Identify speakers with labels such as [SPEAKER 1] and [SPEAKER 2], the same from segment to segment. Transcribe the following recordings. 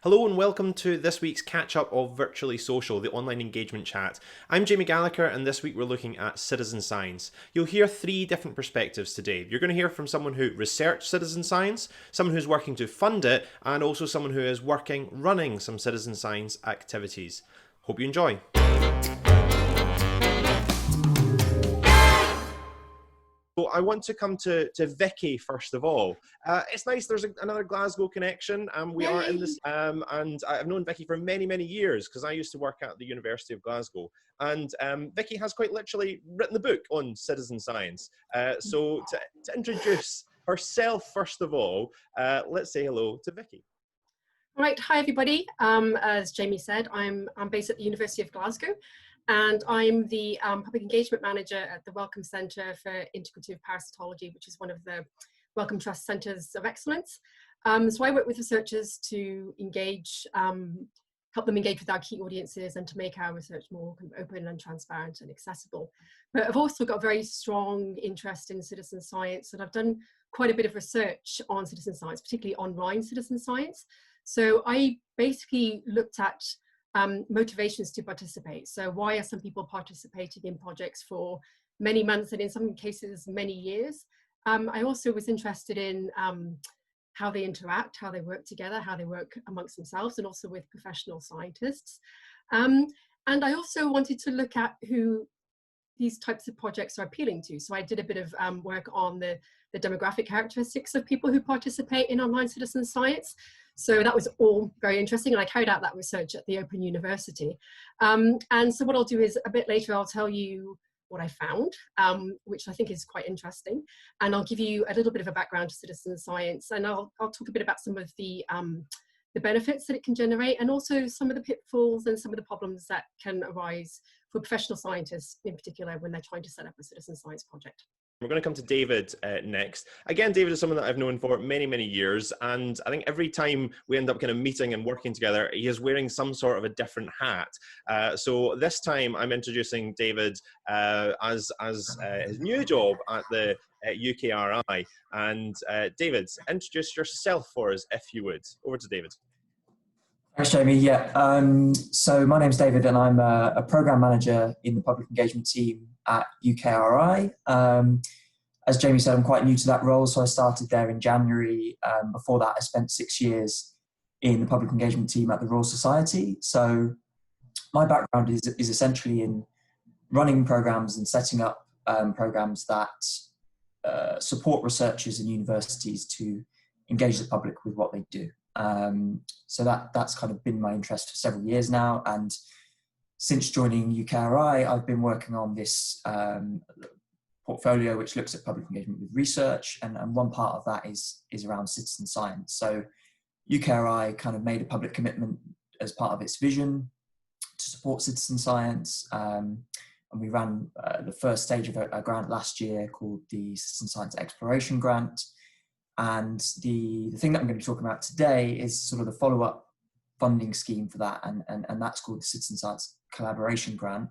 [SPEAKER 1] Hello and welcome to this week's catch-up of Virtually Social, the online engagement chat. I'm Jamie Gallagher and this week we're looking at citizen science. You'll hear three different perspectives today. You're going to hear from someone who researched citizen science, someone who's working to fund it, and also someone who is running some citizen science activities. Hope you enjoy. So I want to come to Vicky first of all. It's nice there's another Glasgow connection. We are in this, and I've known Vicky for many, many years because I used to work at the University of Glasgow. And Vicky has quite literally written the book on citizen science. So to introduce herself first of all, let's say hello to Vicky.
[SPEAKER 2] All right, hi everybody. As Jamie said, I'm based at the University of Glasgow. And I'm the Public Engagement Manager at the Wellcome Centre for Integrative Parasitology, which is one of the Wellcome Trust Centres of Excellence. So I work with researchers to engage, help them engage with our key audiences and to make our research more kind of open and transparent and accessible. But I've also got a very strong interest in citizen science, and I've done quite a bit of research on citizen science, particularly online citizen science. So I basically looked at motivations to participate. So why are some people participating in projects for many months and in some cases many years? I also was interested in how they interact, how they work together, how they work amongst themselves and also with professional scientists. And I also wanted to look at who these types of projects are appealing to. So I did a bit of work on the demographic characteristics of people who participate in online citizen science. So that was all very interesting, and I carried out that research at the Open University. And so what I'll do is a bit later, I'll tell you what I found, which I think is quite interesting. And I'll give you a little bit of a background to citizen science, and I'll talk a bit about some of the benefits that it can generate, and also some of the pitfalls and some of the problems that can arise for professional scientists in particular when they're trying to set up a citizen science project.
[SPEAKER 1] We're going to come to David next. Again, David is someone that I've known for many, many years. And I think every time we end up kind of meeting and working together, he is wearing some sort of a different hat. So this time I'm introducing David as his new job at the UKRI. And David, introduce yourself for us, if you would. Over to David.
[SPEAKER 3] Thanks, Jamie. Yeah. So my name's David, and I'm a program manager in the public engagement team at UKRI. As Jamie said, I'm quite new to that role, so I started there in January. Before that, I spent 6 years in the public engagement team at the Royal Society. So my background is essentially in running programs and setting up programs that support researchers and universities to engage the public with what they do. So that's kind of been my interest for several years now, and since joining UKRI, I've been working on this portfolio which looks at public engagement with research, and one part of that is around citizen science. So UKRI kind of made a public commitment as part of its vision to support citizen science, and we ran the first stage of a grant last year called the Citizen Science Exploration Grant. And the thing that I'm going to be talking about today is sort of the follow-up funding scheme for that, and that's called the Citizen Science Collaboration Grant.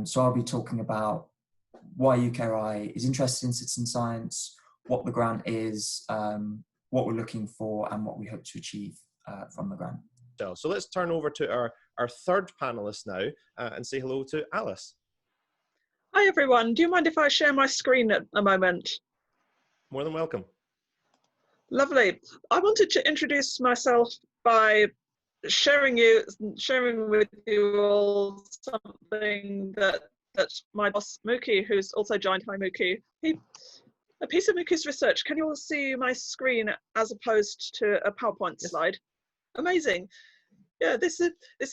[SPEAKER 3] So I'll be talking about why UKRI is interested in citizen science, what the grant is, what we're looking for, and what we hope to achieve from the grant.
[SPEAKER 1] So let's turn over to our third panelist now and say hello to Alice.
[SPEAKER 4] Hi everyone, do you mind if I share my screen at a moment?
[SPEAKER 1] More than welcome.
[SPEAKER 4] Lovely. I wanted to introduce myself by sharing with you all something that my boss Mookie, who's also joined, hi Mookie, a piece of Mookie's research. Can you all see my screen as opposed to a PowerPoint slide? Amazing. Yeah, this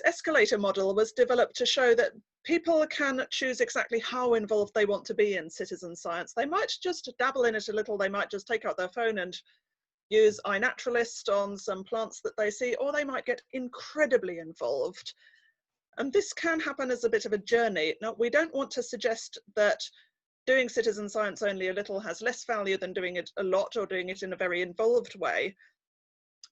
[SPEAKER 4] escalator model was developed to show that people can choose exactly how involved they want to be in citizen science. They might just dabble in it a little, they might just take out their phone and use iNaturalist on some plants that they see, or they might get incredibly involved. And this can happen as a bit of a journey. Now, we don't want to suggest that doing citizen science only a little has less value than doing it a lot or doing it in a very involved way.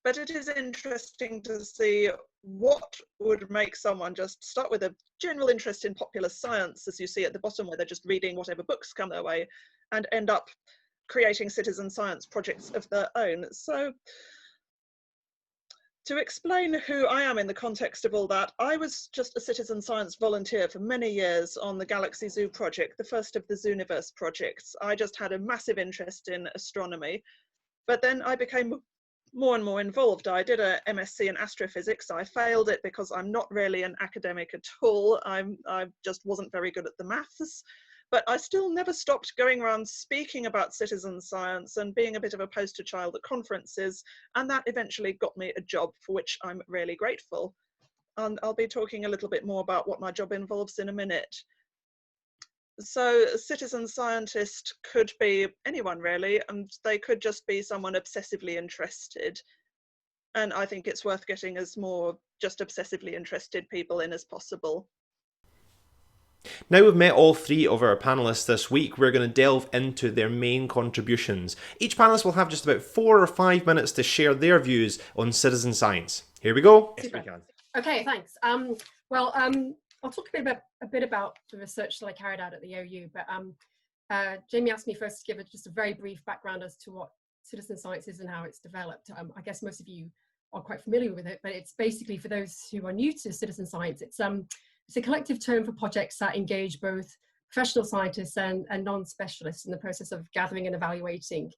[SPEAKER 4] But it is interesting to see what would make someone just start with a general interest in popular science, as you see at the bottom, where they're just reading whatever books come their way, and end up creating citizen science projects of their own. So To explain who I am in the context of all that, I was just a citizen science volunteer for many years on the Galaxy Zoo project, the first of the Zooniverse projects. I just had a massive interest in astronomy, but then I became more and more involved. I did a MSc in astrophysics. I failed it because I'm not really an academic at all. I just wasn't very good at the maths. But I still never stopped going around speaking about citizen science and being a bit of a poster child at conferences. And that eventually got me a job for which I'm really grateful. And I'll be talking a little bit more about what my job involves in a minute. So a citizen scientist could be anyone really, and they could just be someone obsessively interested. And I think it's worth getting as more just obsessively interested people in as possible.
[SPEAKER 1] Now we've met all three of our panellists this week, we're going to delve into their main contributions. Each panellist will have just about 4 or 5 minutes to share their views on citizen science. Here we go.
[SPEAKER 2] Super.
[SPEAKER 1] Yes, we can.
[SPEAKER 2] Okay, thanks. I'll talk a bit about the research that I carried out at the OU, but Jamie asked me first to give just a very brief background as to what citizen science is and how it's developed. I guess most of you are quite familiar with it, but it's basically, for those who are new to citizen science, it's a collective term for projects that engage both professional scientists and non-specialists in the process of gathering and evaluating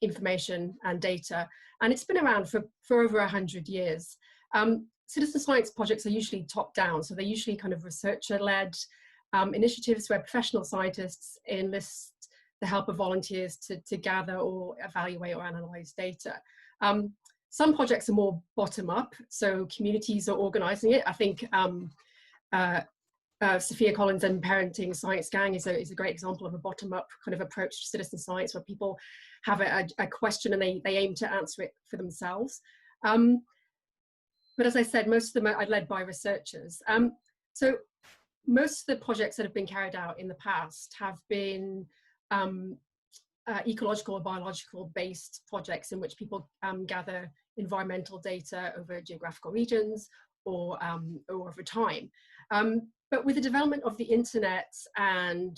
[SPEAKER 2] information and data. And it's been around for over 100 years. Citizen science projects are usually top-down, so they're usually kind of researcher-led initiatives where professional scientists enlist the help of volunteers to gather or evaluate or analyze data. Some projects are more bottom-up, so communities are organizing it. I think Sophia Collins and Parenting Science Gang is a great example of a bottom-up kind of approach to citizen science, where people have a question and they aim to answer it for themselves. But as I said, most of them are led by researchers. So most of the projects that have been carried out in the past have been ecological or biological based projects in which people gather environmental data over geographical regions or over time. But with the development of the internet and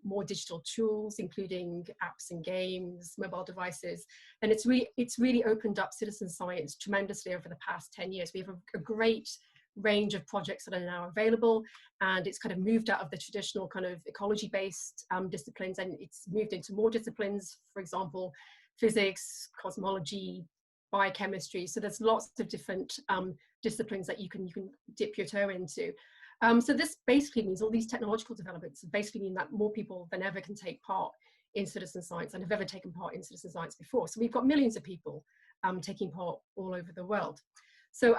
[SPEAKER 2] more digital tools, including apps and games, mobile devices, and it's really opened up citizen science tremendously over the past 10 years. We have a great range of projects that are now available, and it's kind of moved out of the traditional kind of ecology-based disciplines, and it's moved into more disciplines, for example, physics, cosmology, biochemistry. So there's lots of different disciplines that you can dip your toe into. So this basically means all these technological developments basically mean that more people than ever can take part in citizen science and have ever taken part in citizen science before. So we've got millions of people taking part all over the world. So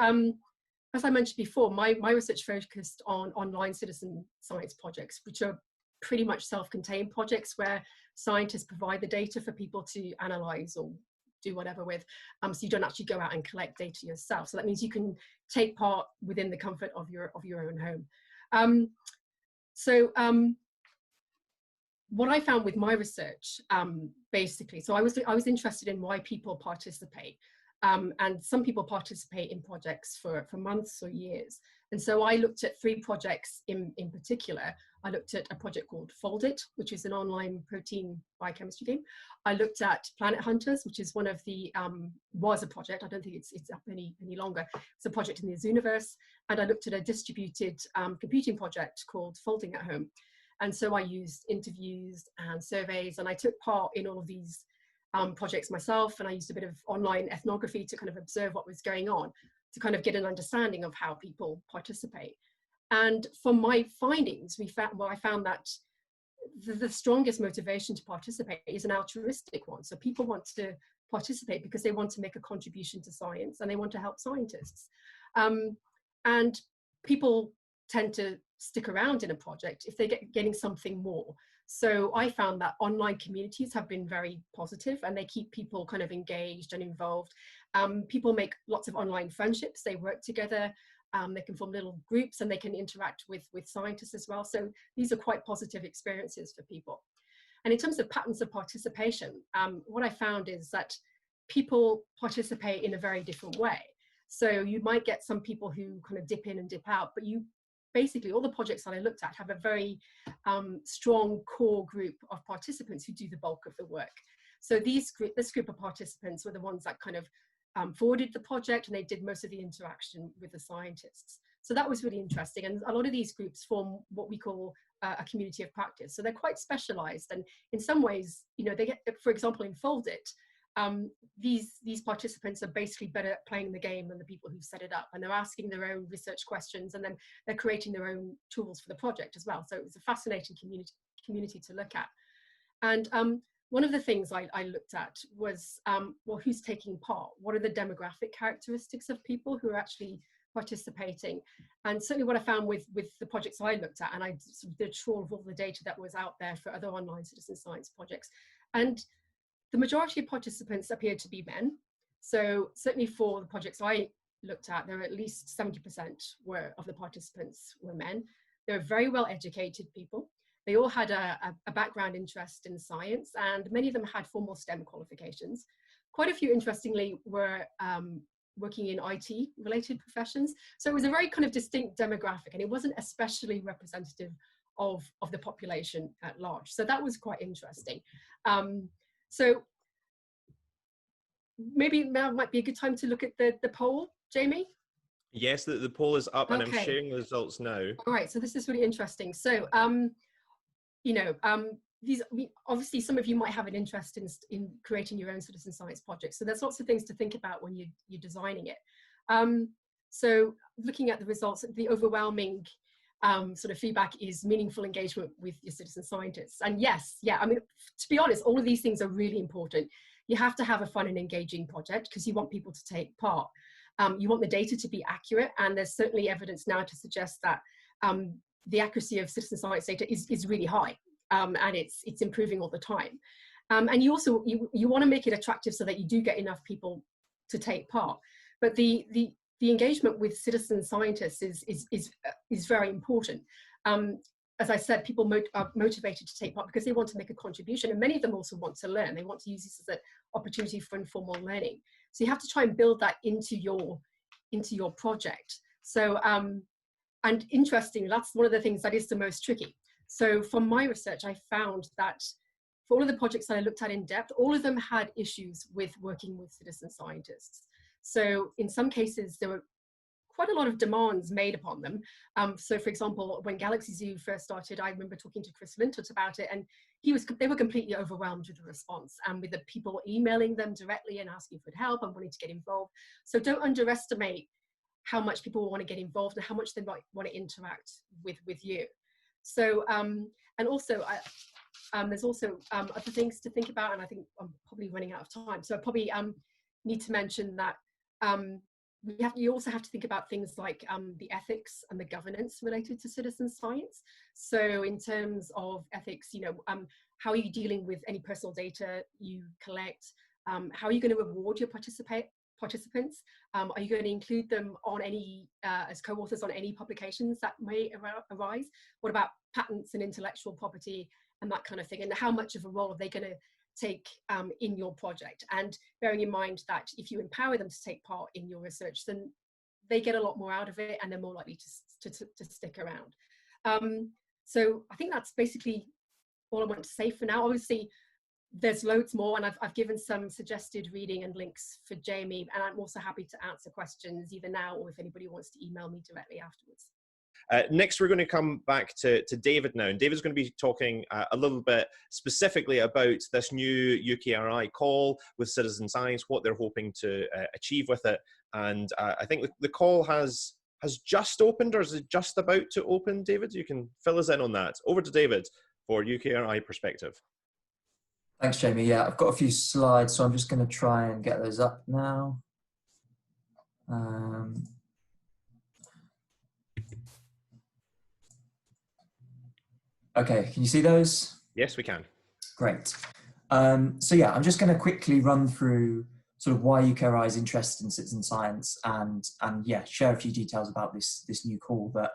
[SPEAKER 2] as I mentioned before, my research focused on online citizen science projects, which are pretty much self-contained projects where scientists provide the data for people to analyze or do whatever with, so you don't actually go out and collect data yourself. So that means you can take part within the comfort of your own home. What I found with my research, basically, so I was interested in why people participate. And some people participate in projects for months or years. And so I looked at 3 projects in particular. I looked at a project called Fold It, which is an online protein biochemistry game. I looked at Planet Hunters, which is one of the, was a project, I don't think it's up any longer. It's a project in the Zooniverse. And I looked at a distributed computing project called Folding at Home. And so I used interviews and surveys, and I took part in all of these projects myself, and I used a bit of online ethnography to kind of observe what was going on, to kind of get an understanding of how people participate. And from my findings, I found that the strongest motivation to participate is an altruistic one. So people want to participate because they want to make a contribution to science and they want to help scientists. And people tend to stick around in a project if they're getting something more. So I found that online communities have been very positive, and they keep people kind of engaged and involved. People make lots of online friendships, they work together, they can form little groups, and they can interact with scientists as well. So these are quite positive experiences for people. And in terms of patterns of participation, what I found is that people participate in a very different way. So you might get some people who kind of dip in and dip out, but basically all the projects that I looked at have a very strong core group of participants who do the bulk of the work. So this group of participants were the ones that kind of forwarded the project, and they did most of the interaction with the scientists. So that was really interesting. And a lot of these groups form what we call a community of practice. So they're quite specialized. And in some ways, you know, they get, for example, in Fold It, these participants are basically better at playing the game than the people who set it up. And they're asking their own research questions, and then they're creating their own tools for the project as well. So it was a fascinating community to look at. And one of the things I looked at was, well, who's taking part? What are the demographic characteristics of people who are actually participating? And certainly what I found with the projects I looked at, and I sort of did a trawl of all the data that was out there for other online citizen science projects, and the majority of participants appeared to be men. So certainly for the projects I looked at, there were at least 70% of the participants were men. They were very well educated people. They all had a background interest in science, and many of them had formal STEM qualifications. Quite a few, interestingly, were working in IT related professions. So it was a very kind of distinct demographic, and it wasn't especially representative of the population at large. So that was quite interesting. So maybe now might be a good time to look at the poll, Jamie?
[SPEAKER 1] Yes, the poll is up, and
[SPEAKER 2] Okay.
[SPEAKER 1] I'm sharing the results now.
[SPEAKER 2] All right, so this is really interesting. So, you know, obviously some of you might have an interest in creating your own citizen science projects. So there's lots of things to think about when you're designing it. So looking at the results, the overwhelming sort of feedback is meaningful engagement with your citizen scientists. And yes, yeah, I mean, to be honest, all of these things are really important. You have to have a fun and engaging project because you want people to take part. You want the data to be accurate, and there's certainly evidence now to suggest that the accuracy of citizen science data is really high, and it's improving all the time. And you also you want to make it attractive so that you do get enough people to take part. But the engagement with citizen scientists is very important. As I said, people are motivated to take part because they want to make a contribution, and many of them also want to learn. They want to use this as an opportunity for informal learning. So you have to try and build that into your project. So and interestingly, that's one of the things that is the most tricky. So from my research, I found that for all of the projects that I looked at in depth, all of them had issues with working with citizen scientists. So in some cases, there were quite a lot of demands made upon them. So for example, when Galaxy Zoo first started, I remember talking to Chris Lintott about it, and they were completely overwhelmed with the response and with the people emailing them directly and asking for help and wanting to get involved. So don't underestimate how much people want to get involved and how much they might want to interact with you. So, and also, there's also other things to think about, and I think I'm probably running out of time. So I probably need to mention that you also have to think about things like the ethics and the governance related to citizen science. So in terms of ethics, you know, how are you dealing with any personal data you collect? How are you going to reward your participants? Are you going to include them on any as co-authors on any publications that may arise? What about patents and intellectual property and that kind of thing? And how much of a role are they going to take in your project? And bearing in mind that if you empower them to take part in your research, then they get a lot more out of it and they're more likely to stick around. So I think that's basically all I want to say for now. Obviously, there's loads more, and I've given some suggested reading and links for Jamie, and I'm also happy to answer questions either now or if anybody wants to email me directly afterwards.
[SPEAKER 1] Next, we're going to come back to David now, and David's going to be talking a little bit specifically about this new UKRI call with citizen science, what they're hoping to achieve with it. And I think the call has just opened, or is it just about to open? David, you can fill us in on that. Over to David for UKRI perspective.
[SPEAKER 3] Thanks, Jamie. Yeah, I've got a few slides, so I'm just going to try and get those up now. Okay, can you see those?
[SPEAKER 1] Yes, we can.
[SPEAKER 3] Great. So yeah, I'm just going to quickly run through sort of why UKRI is interested in citizen science and yeah, share a few details about this new call that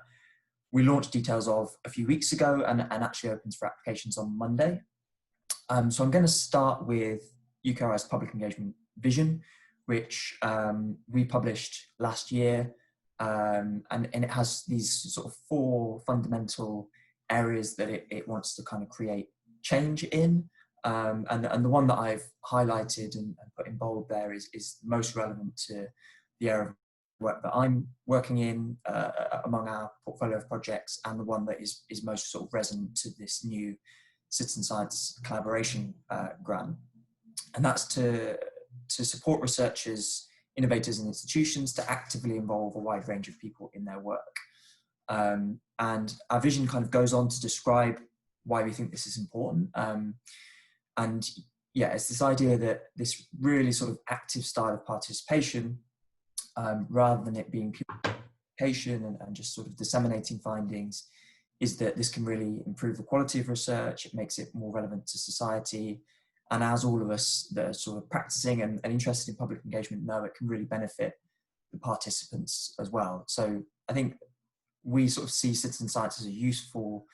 [SPEAKER 3] we launched details of a few weeks ago and actually opens for applications on Monday. So I'm going to start with UKRI's public engagement vision, which we published last year, and it has these sort of 4 fundamental areas that it wants to kind of create change in. And the one that I've highlighted and put in bold there is most relevant to the area of work that I'm working in among our portfolio of projects, and the one that is most sort of resonant to this new citizen science collaboration grant. And that's to support researchers, innovators and institutions to actively involve a wide range of people in their work. And our vision kind of goes on to describe why we think this is important. And yeah, it's this idea that this really sort of active style of participation, rather than it being pure communication and just sort of disseminating findings, is that this can really improve the quality of research. It makes it more relevant to society. And as all of us that are sort of practicing and interested in public engagement know, it can really benefit the participants as well. So I think we sort of see citizen science as a useful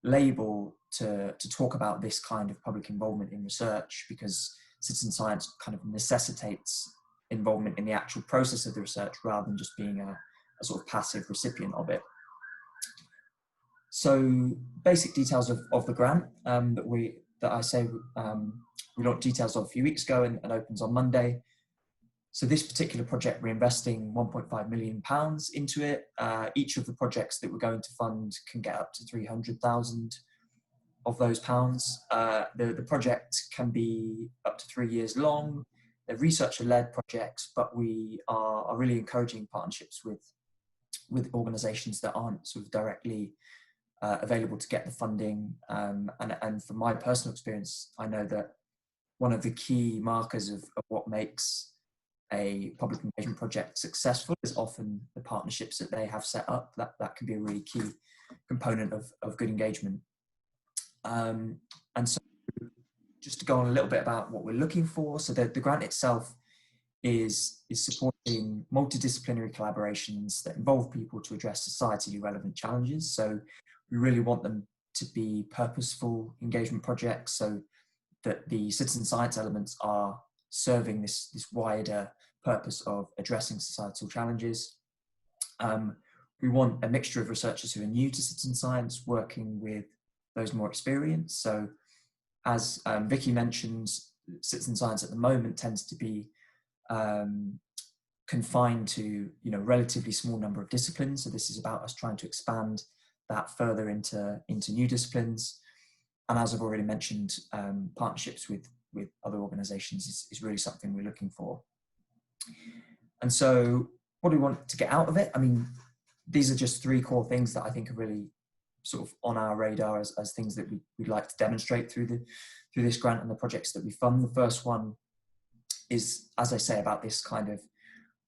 [SPEAKER 3] label to talk about this kind of public involvement in research, because citizen science kind of necessitates involvement in the actual process of the research rather than just being a sort of passive recipient of it. So basic details of the grant that I say we launched details of a few weeks ago and opens on Monday. So this particular project, we're investing £1.5 million into it. Each of the projects that we're going to fund can get up to 300,000 of those pounds. The project can be up to 3 years long. They're researcher-led projects, but we are really encouraging partnerships with organisations that aren't sort of directly available to get the funding. And from my personal experience, I know that one of the key markers of what makes a public engagement project successful is often the partnerships that they have set up. That can be a really key component of good engagement. And so just to go on a little bit about what we're looking for. So the grant itself is supporting multidisciplinary collaborations that involve people to address societally relevant challenges. So we really want them to be purposeful engagement projects, so that the citizen science elements are serving this wider purpose of addressing societal challenges. We want a mixture of researchers who are new to citizen science working with those more experienced. So as Vicky mentioned, citizen science at the moment tends to be confined to relatively small number of disciplines. So this is about us trying to expand that further into new disciplines. And as I've already mentioned, partnerships with other organisations is really something we're looking for. And so what do we want to get out of it? I mean, these are just three core things that I think are really sort of on our radar as things that we'd like to demonstrate through this grant and the projects that we fund. The first one is, as I say, about this kind of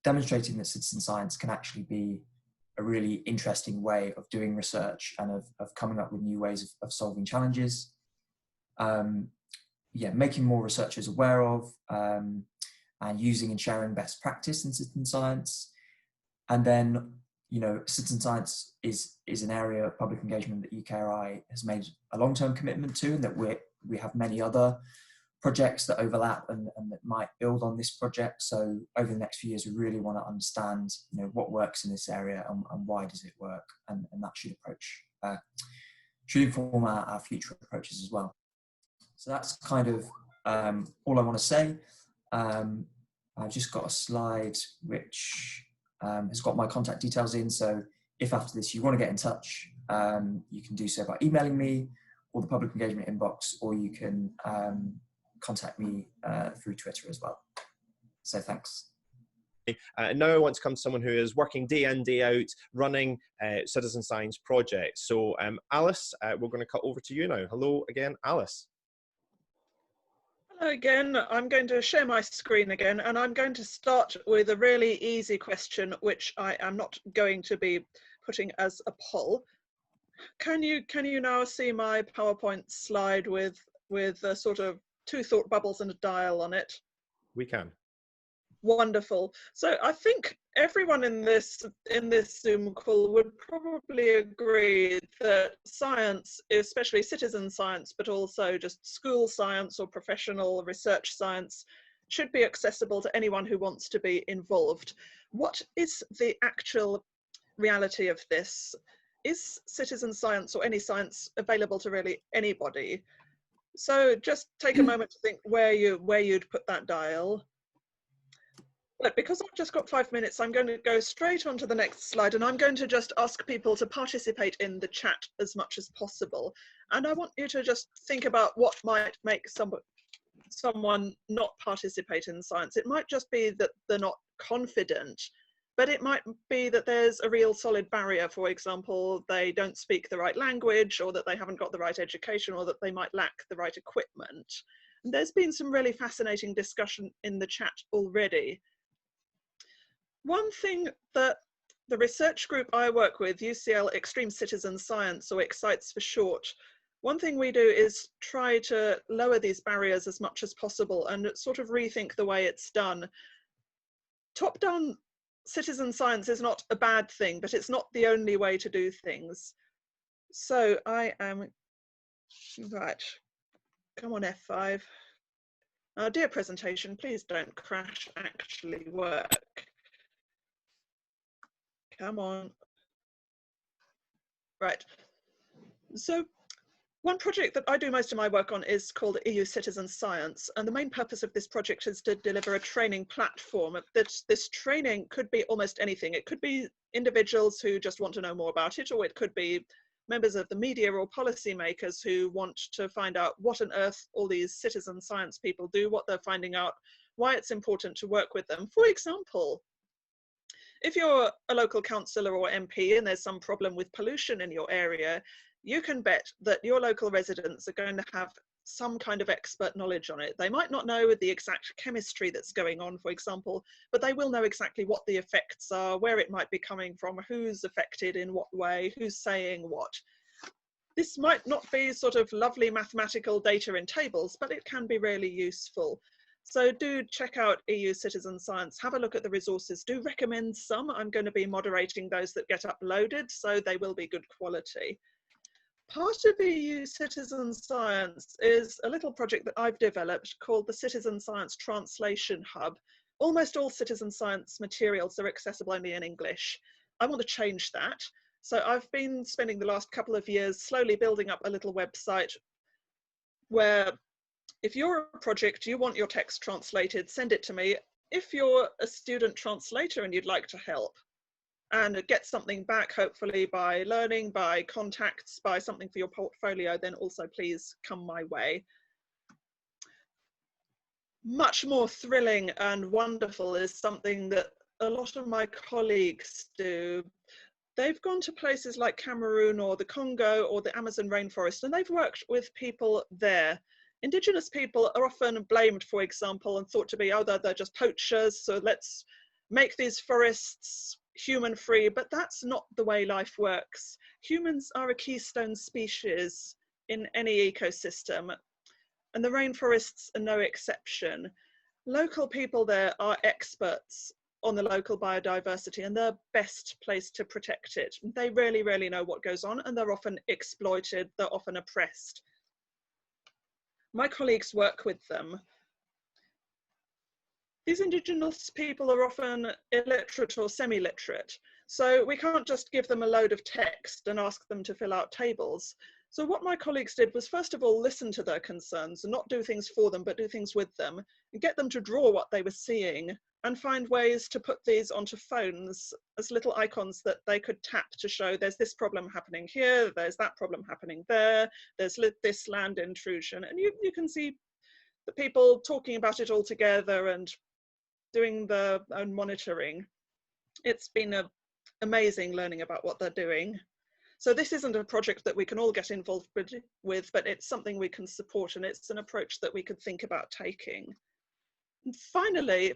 [SPEAKER 3] demonstrating that citizen science can actually be a really interesting way of doing research and of coming up with new ways of solving challenges. Making more researchers aware of and using and sharing best practice in citizen science. And then, citizen science is an area of public engagement that UKRI has made a long-term commitment to, and that we have many other projects that overlap and that might build on this project. So over the next few years, we really want to understand, what works in this area and why does it work, and that should inform our future approaches as well. So that's kind of all I want to say. I've just got a slide which has got my contact details in. So if after this you want to get in touch, you can do so by emailing me or the public engagement inbox, or you can contact me through Twitter as well. So thanks.
[SPEAKER 1] Now I want to come to someone who is working day in, day out, running citizen science projects. So Alice, we're going to cut over to you now. Hello again, Alice.
[SPEAKER 4] Hello again. I'm going to share my screen again, and I'm going to start with a really easy question, which I am not going to be putting as a poll. Can you now see my PowerPoint slide with sort of two thought bubbles and a dial on it? We can. Wonderful. So I think everyone in this Zoom call would probably agree that science, especially citizen science, but also just school science or professional research science, should be accessible to anyone who wants to be involved. What is the actual reality of this? Is citizen science or any science available to really anybody? So just take a moment to think where you'd put that dial. But because I've just got 5 minutes, I'm going to go straight on to the next slide, and I'm going to just ask people to participate in the chat as much as possible. And I want you to just think about what might make someone not participate in science. It might just be that they're not confident, but it might be that there's a real solid barrier. For example, they don't speak the right language, or that they haven't got the right education, or that they might lack the right equipment. And there's been some really fascinating discussion in the chat already. One thing that the research group I work with, UCL Extreme Citizen Science, or EXCITES for short, one thing we do is try to lower these barriers as much as possible and sort of rethink the way it's done. Top-down citizen science is not a bad thing, but it's not the only way to do things. So I am, right, come on F5. Dear presentation, please don't crash, actually work. Come on. Right. So one project that I do most of my work on is called EU Citizen Science. And the main purpose of this project is to deliver a training platform. This training could be almost anything. It could be individuals who just want to know more about it, or it could be members of the media or policymakers who want to find out what on earth all these citizen science people do, what they're finding out, why it's important to work with them. For example, if you're a local councillor or MP and there's some problem with pollution in your area, you can bet that your local residents are going to have some kind of expert knowledge on it. They might not know the exact chemistry that's going on, for example, but they will know exactly what the effects are, where it might be coming from, who's affected in what way, who's saying what. This might not be sort of lovely mathematical data in tables, but it can be really useful. So do check out EU Citizen Science, have a look at the resources, do recommend some. I'm going to be moderating those that get uploaded, so they will be good quality. Part of EU Citizen Science is a little project that I've developed called the Citizen Science Translation Hub. Almost all citizen science materials are accessible only in English. I want to change that. So I've been spending the last couple of years slowly building up a little website where if you're a project, you want your text translated, send it to me. If you're a student translator and you'd like to help and get something back, hopefully by learning, by contacts, by something for your portfolio, then also please come my way. Much more thrilling and wonderful is something that a lot of my colleagues do. They've gone to places like Cameroon or the Congo or the Amazon rainforest, and they've worked with people there. Indigenous people are often blamed, for example, and thought to be, oh, they're just poachers, so let's make these forests human-free, but that's not the way life works. Humans are a keystone species in any ecosystem, and the rainforests are no exception. Local people there are experts on the local biodiversity, and they're best placed to protect it. They really, really know what goes on, and they're often exploited, they're often oppressed. My colleagues work with them. These Indigenous people are often illiterate or semi-literate, so we can't just give them a load of text and ask them to fill out tables. So what my colleagues did was, first of all, listen to their concerns and not do things for them, but do things with them, and get them to draw what they were seeing and find ways to put these onto phones as little icons that they could tap to show there's this problem happening here, there's that problem happening there, there's this land intrusion. And you can see the people talking about it all together and doing their own monitoring. It's been amazing learning about what they're doing. So this isn't a project that we can all get involved with, but it's something we can support, and it's an approach that we could think about taking. And finally,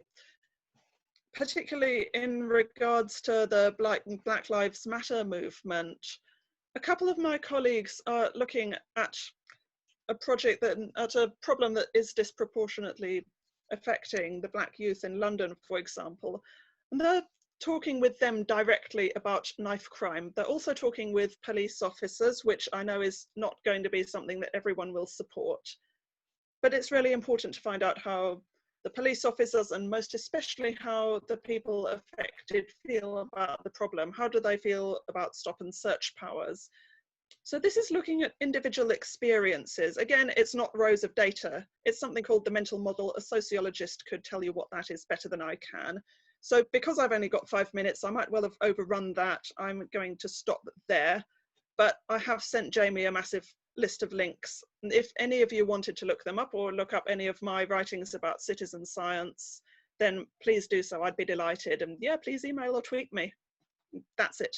[SPEAKER 4] particularly in regards to the Black Lives Matter movement, a couple of my colleagues are looking at a problem that is disproportionately affecting the Black youth in London, for example. And they're talking with them directly about knife crime. They're also talking with police officers, which I know is not going to be something that everyone will support. But it's really important to find out how the police officers, and most especially how the people affected, feel about the problem. How do they feel about stop and search powers? So this is looking at individual experiences. Again, it's not rows of data. It's something called the mental model. A sociologist could tell you what that is better than I can. So because I've only got 5 minutes, I might well have overrun that. I'm going to stop there. But I have sent Jamie a massive list of links. And if any of you wanted to look them up or look up any of my writings about citizen science, then please do so. I'd be delighted. And yeah, please email or tweet me. That's it.